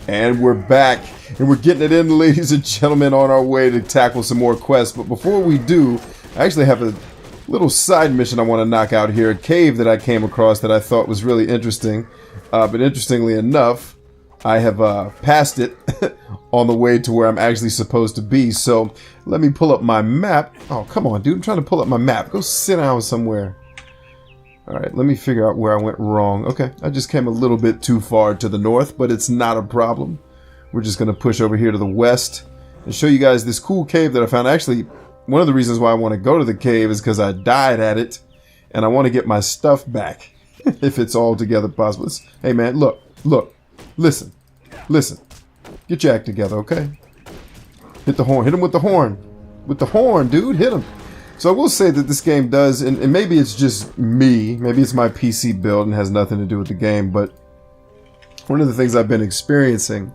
And we're back, and we're getting it in, ladies and gentlemen, on our way to tackle some more quests. But before we do, I actually have a little side mission I want to knock out here. A cave that I came across that I thought was really interesting. But interestingly enough, I have passed it on the way to where I'm actually supposed to be. So let me pull up my map. Oh, come on, dude. I'm trying to pull up my map. Go sit down somewhere. Alright, let me figure out where I went wrong. Okay, I just came a little bit too far to the north, but it's not a problem. We're just going to push over here to the west and show you guys this cool cave that I found. Actually, one of the reasons why I want to go to the cave is because I died at it, and I want to get my stuff back, if it's altogether possible. Hey man, look, listen. Get your act together, okay? Hit the horn. Hit him with the horn. With the horn, dude. Hit him. So I will say that this game does, and maybe it's just me, maybe it's my PC build and has nothing to do with the game, but one of the things I've been experiencing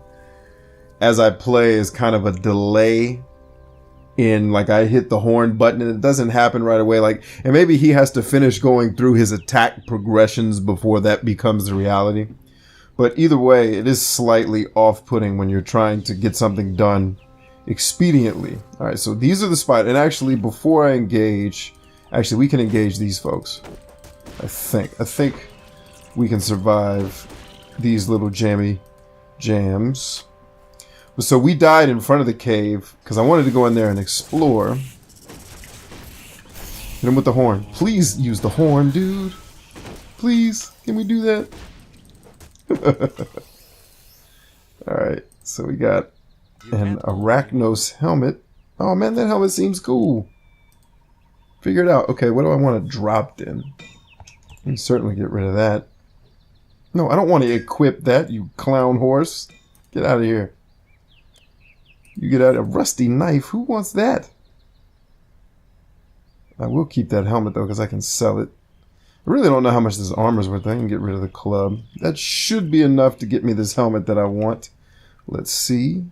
as I play is kind of a delay in, like, I hit the horn button and it doesn't happen right away, like, and maybe he has to finish going through his attack progressions before that becomes the reality. But either way, it is slightly off-putting when you're trying to get something done expediently. Alright, so these are the spiders. And actually, before I engage, actually, we can engage these folks. I think we can survive these little jammy jams. So we died in front of the cave because I wanted to go in there and explore. Hit him with the horn. Please use the horn, dude. Please, can we do that? Alright, so we got an Arachnos helmet. Oh man, that helmet seems cool. Figure it out. Okay, what do I want to drop then? I can certainly get rid of that. No, I don't want to equip that, you clown horse. Get out of here. You get out a rusty knife. Who wants that? I will keep that helmet though, because I can sell it. I really don't know how much this armor's worth. I can get rid of the club. That should be enough to get me this helmet that I want. Let's see.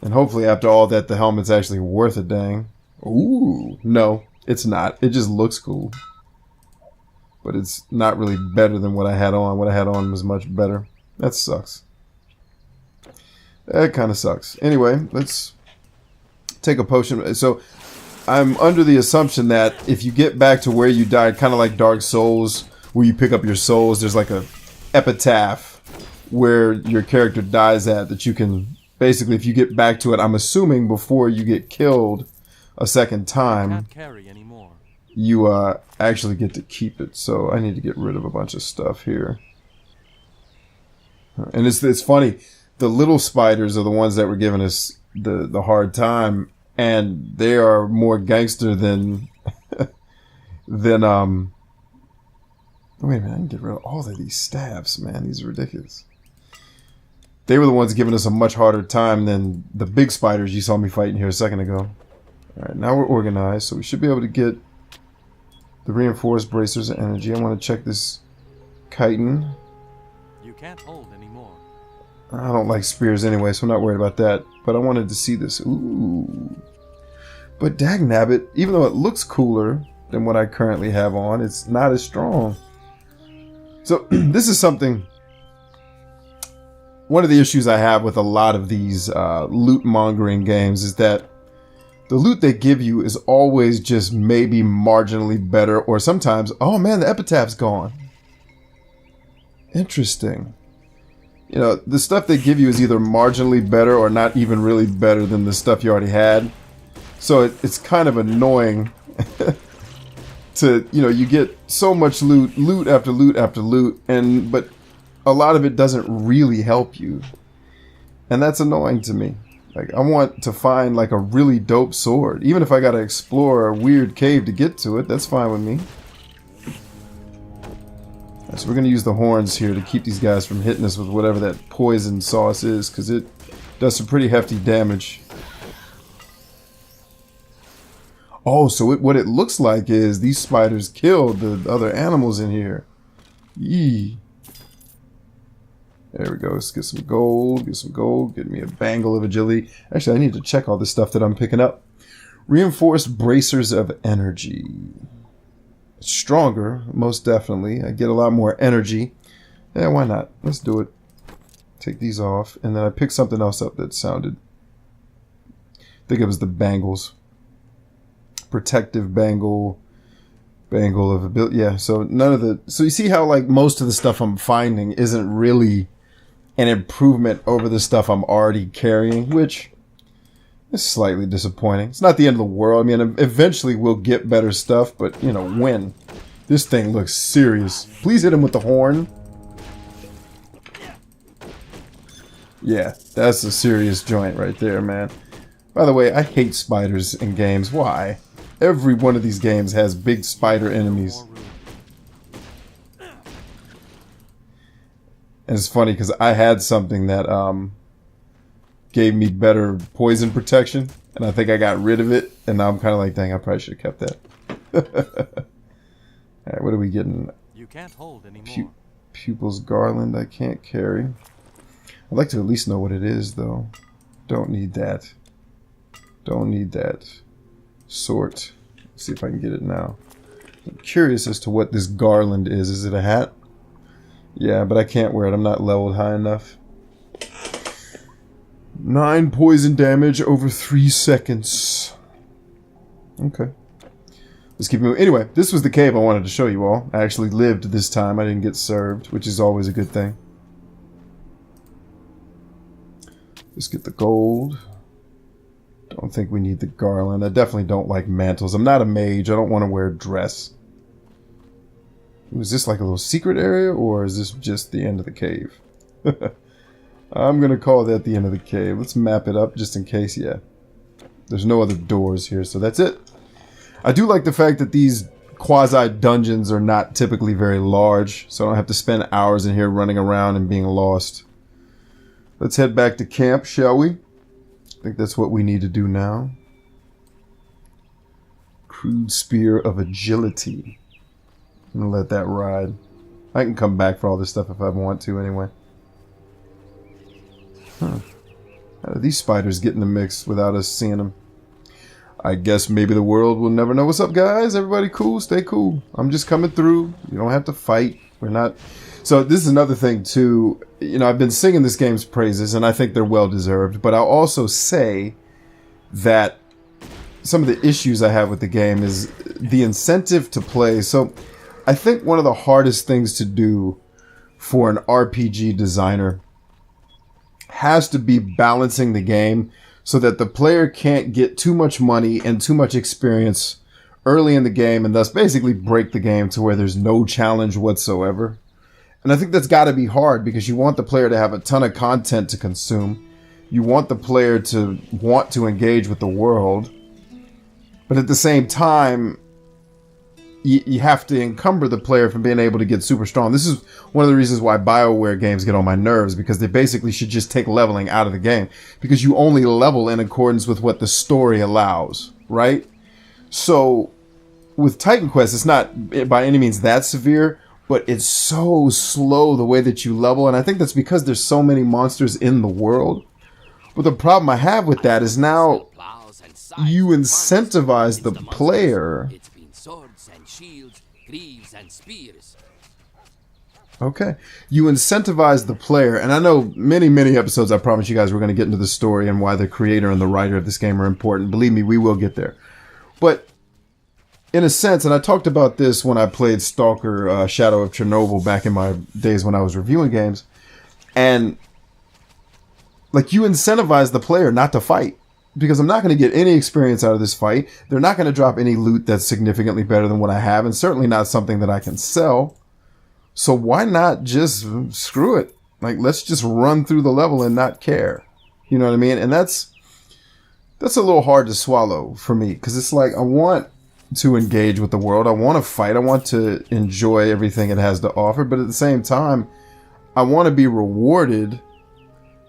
And hopefully after all that, the helmet's actually worth a dang. Ooh, no, it's not. It just looks cool. But it's not really better than what I had on. What I had on was much better. That sucks. That kind of sucks. Anyway, let's take a potion. So I'm under the assumption that if you get back to where you died, kind of like Dark Souls, where you pick up your souls, there's like a epitaph where your character dies at that you can... Basically, if you get back to it, I'm assuming before you get killed a second time, you actually get to keep it. So I need to get rid of a bunch of stuff here. And it's funny, the little spiders are the ones that were giving us the hard time, and they are more gangster than wait a minute, I can get rid of all of these staffs, man. These are ridiculous. They were the ones giving us a much harder time than the big spiders you saw me fighting here a second ago. Alright, now we're organized, so we should be able to get the reinforced bracers of energy. I want to check this chitin. You can't hold anymore. I don't like spears anyway, so I'm not worried about that. But I wanted to see this. Ooh. But dagnabbit, even though it looks cooler than what I currently have on, it's not as strong. So this is something... One of the issues I have with a lot of these loot mongering games is that the loot they give you is always just maybe marginally better, or sometimes, oh man, the epitaph's gone. Interesting. You know, the stuff they give you is either marginally better or not even really better than the stuff you already had. So it's kind of annoying to, you know, you get so much loot after loot after loot, but a lot of it doesn't really help you. And that's annoying to me. Like, I want to find like a really dope sword. Even if I gotta explore a weird cave to get to it, that's fine with me. Right, so we're gonna use the horns here to keep these guys from hitting us with whatever that poison sauce is, because it does some pretty hefty damage. Oh, so what it looks like is these spiders killed the other animals in here. Yee. There we go. Let's get some gold. Get some gold. Get me a bangle of agility. Actually, I need to check all this stuff that I'm picking up. Reinforced bracers of energy. It's stronger, most definitely. I get a lot more energy. Yeah, why not? Let's do it. Take these off. And then I picked something else up that sounded... I think it was the bangles. Protective bangle. Bangle of ability. Yeah, so none of the... So you see how like most of the stuff I'm finding isn't really an improvement over the stuff I'm already carrying, which is slightly disappointing. It's not the end of the world. I mean, eventually we'll get better stuff, but, you know, when? This thing looks serious. Please hit him with the horn. Yeah, that's a serious joint right there, man. By the way, I hate spiders in games. Why? Every one of these games has big spider enemies. And it's funny because I had something that gave me better poison protection, and I think I got rid of it, and now I'm kind of like, dang, I probably should have kept that. Alright, what are we getting? You can't hold anymore. Pupil's garland I can't carry. I'd like to at least know what it is, though. Don't need that. Don't need that. Sort. Let's see if I can get it now. I'm curious as to what this garland is. Is it a hat? Yeah, but I can't wear it. I'm not leveled high enough. 9 poison damage over 3 seconds. Okay. Let's keep moving. Anyway, this was the cave I wanted to show you all. I actually lived this time. I didn't get served, which is always a good thing. Let's get the gold. Don't think we need the garland. I definitely don't like mantles. I'm not a mage. I don't want to wear a dress. Was this like a little secret area, or is this just the end of the cave? I'm going to call that the end of the cave. Let's map it up just in case. Yeah. There's no other doors here, so that's it. I do like the fact that these quasi-dungeons are not typically very large, so I don't have to spend hours in here running around and being lost. Let's head back to camp, shall we? I think that's what we need to do now. Crude spear of agility. I'm going to let that ride. I can come back for all this stuff if I want to anyway. Huh. How do these spiders get in the mix without us seeing them? I guess maybe the world will never know. What's up, guys? Everybody cool? Stay cool. I'm just coming through. You don't have to fight. We're not... So this is another thing, too. You know, I've been singing this game's praises, and I think they're well-deserved. But I'll also say that some of the issues I have with the game is the incentive to play. So I think one of the hardest things to do for an RPG designer has to be balancing the game so that the player can't get too much money and too much experience early in the game and thus basically break the game to where there's no challenge whatsoever. And I think that's got to be hard because you want the player to have a ton of content to consume. You want the player to want to engage with the world. But at the same time, you have to encumber the player from being able to get super strong. This is one of the reasons why BioWare games get on my nerves, because they basically should just take leveling out of the game, because you only level in accordance with what the story allows, right? So with Titan Quest, it's not by any means that severe, but it's so slow the way that you level, and I think that's because there's so many monsters in the world. But the problem I have with that is now you incentivize the player. Shields, greaves, and spears. Okay. You incentivize the player, and I know many episodes I promised you guys we're going to get into the story and why the creator and the writer of this game are important. Believe me, we will get there. But in a sense, and I talked about this when I played Stalker Shadow of Chernobyl back in my days when I was reviewing games, and like you incentivize the player not to fight. Because I'm not going to get any experience out of this fight. They're not going to drop any loot that's significantly better than what I have, and certainly not something that I can sell. So why not just screw it? Like, let's just run through the level and not care. You know what I mean? And that's a little hard to swallow for me, because it's like I want to engage with the world. I want to fight. I want to enjoy everything it has to offer. But at the same time, I want to be rewarded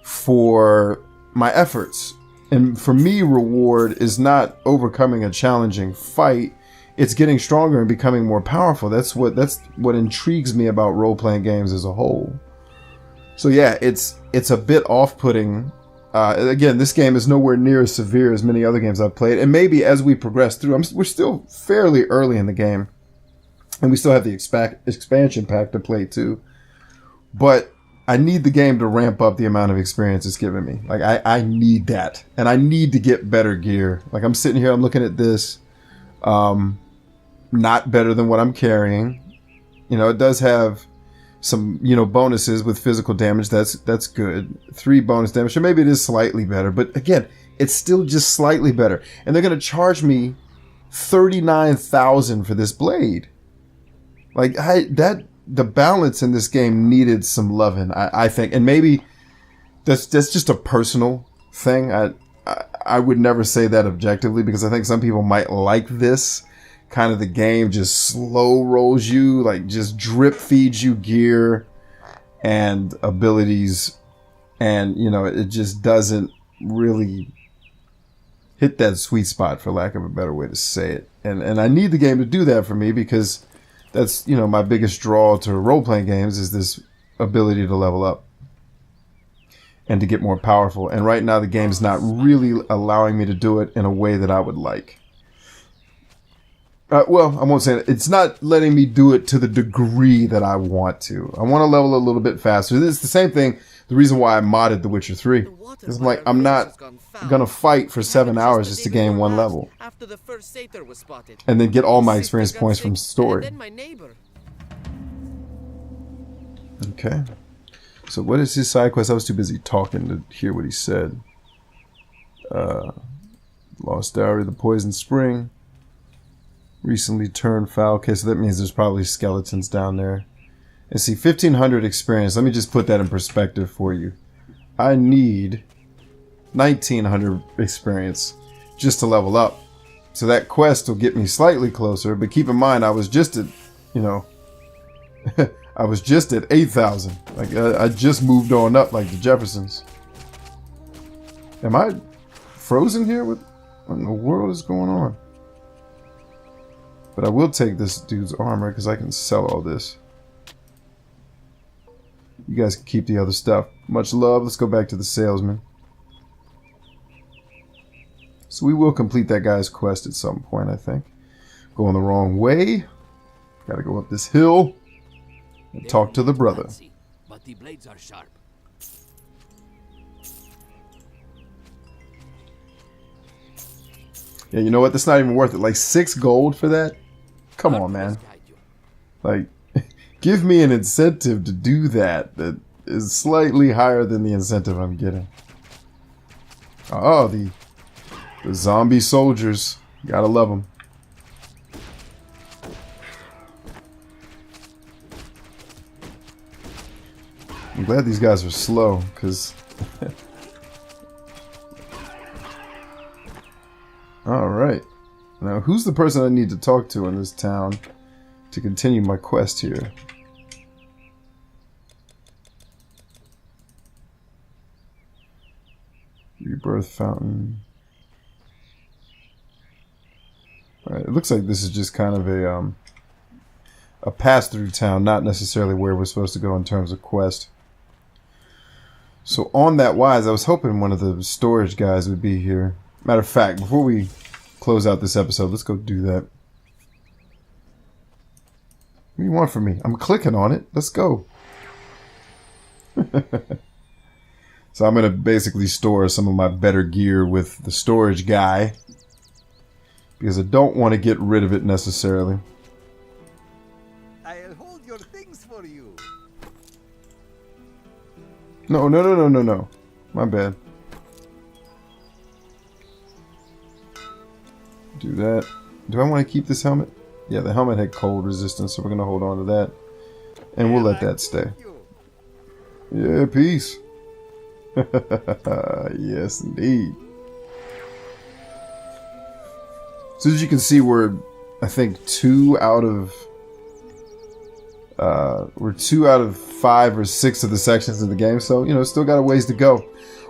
for my efforts. And for me, reward is not overcoming a challenging fight. It's getting stronger and becoming more powerful. That's what intrigues me about role-playing games as a whole. So yeah, it's a bit off-putting. Again, this game is nowhere near as severe as many other games I've played. And maybe as we progress through, we're still fairly early in the game. And we still have the expansion pack to play too. But I need the game to ramp up the amount of experience it's giving me. Like, I need that. And I need to get better gear. Like, I'm sitting here, I'm looking at this. Not better than what I'm carrying. You know, it does have some, you know, bonuses with physical damage. That's good. 3 bonus damage. So maybe it is slightly better. But again, it's still just slightly better. And they're going to charge me $39,000 for this blade. Like, the balance in this game needed some loving, I think. And maybe that's just a personal thing. I would never say that objectively, because I think some people might like this kind of the game just slow rolls you, like just drip feeds you gear and abilities. And, you know, it just doesn't really hit that sweet spot, for lack of a better way to say it. And I need the game to do that for me, because that's, you know, my biggest draw to role-playing games is this ability to level up and to get more powerful. And right now the game is not really allowing me to do it in a way that I would like. Well, I won't say it. It's not letting me do it to the degree that I want to. I want to level a little bit faster. It's the same thing. The reason why I modded The Witcher 3. Because I'm like, I'm not going to fight for 7 hours just to gain 1 level. And then get all my experience points from story. Okay. So what is his side quest? I was too busy talking to hear what he said. Lost Dowry of the Poison Spring. Recently turned foul. Okay, so that means there's probably skeletons down there. And see, 1,500 experience. Let me just put that in perspective for you. I need 1,900 experience just to level up. So that quest will get me slightly closer. But keep in mind, I was just at, you know, I was just at 8,000. Like, I just moved on up like the Jeffersons. Am I frozen here? What in the world is going on? But I will take this dude's armor because I can sell all this. You guys can keep the other stuff. Much love. Let's go back to the salesman. So we will complete that guy's quest at some point, I think. Going the wrong way. Gotta go up this hill and talk to the brother. But the blades are sharp. Yeah, you know what? That's not even worth it. Like 6 gold for that? Come on, man. Like, give me an incentive to do that is slightly higher than the incentive I'm getting. Oh, the zombie soldiers. Gotta love them. I'm glad these guys are slow, because... Alright. Now, who's the person I need to talk to in this town to continue my quest here? Rebirth Fountain. Alright, it looks like this is just kind of a pass-through town, not necessarily where we're supposed to go in terms of quest. So on that wise, I was hoping one of the storage guys would be here. Matter of fact, before we close out this episode, let's go do that. What do you want from me? I'm clicking on it. Let's go. So I'm going to basically store some of my better gear with the storage guy, because I don't want to get rid of it necessarily. I'll hold your things for you. No. My bad. Do that. Do I want to keep this helmet? Yeah, the helmet had cold resistance, so we're going to hold on to that. And we'll let that stay. Yeah, peace. Yes, indeed. So as you can see, we're, I think, 2 out of 5 or 6 of the sections of the game. So, you know, still got a ways to go.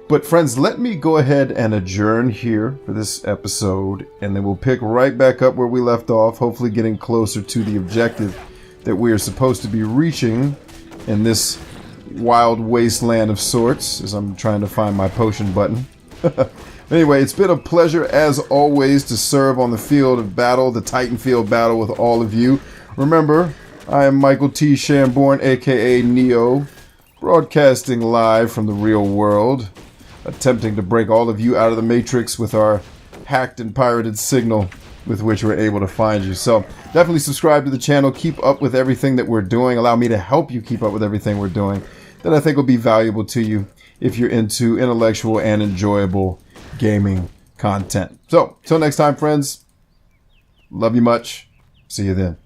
But friends, let me go ahead and adjourn here for this episode, and then we'll pick right back up where we left off, hopefully getting closer to the objective that we are supposed to be reaching in this wild wasteland of sorts, as I'm trying to find my potion button. Anyway, it's been a pleasure as always to serve on the field of battle, the Titan field battle, with all of you. Remember, I am Michael T. Shamborn, aka Neo, broadcasting live from the real world, attempting to break all of you out of the Matrix with our hacked and pirated signal with which we're able to find you. So definitely subscribe to the channel. Keep up with everything that we're doing. Allow me to help you keep up with everything we're doing that I think will be valuable to you if you're into intellectual and enjoyable gaming content. So, till next time, friends. Love you much. See you then.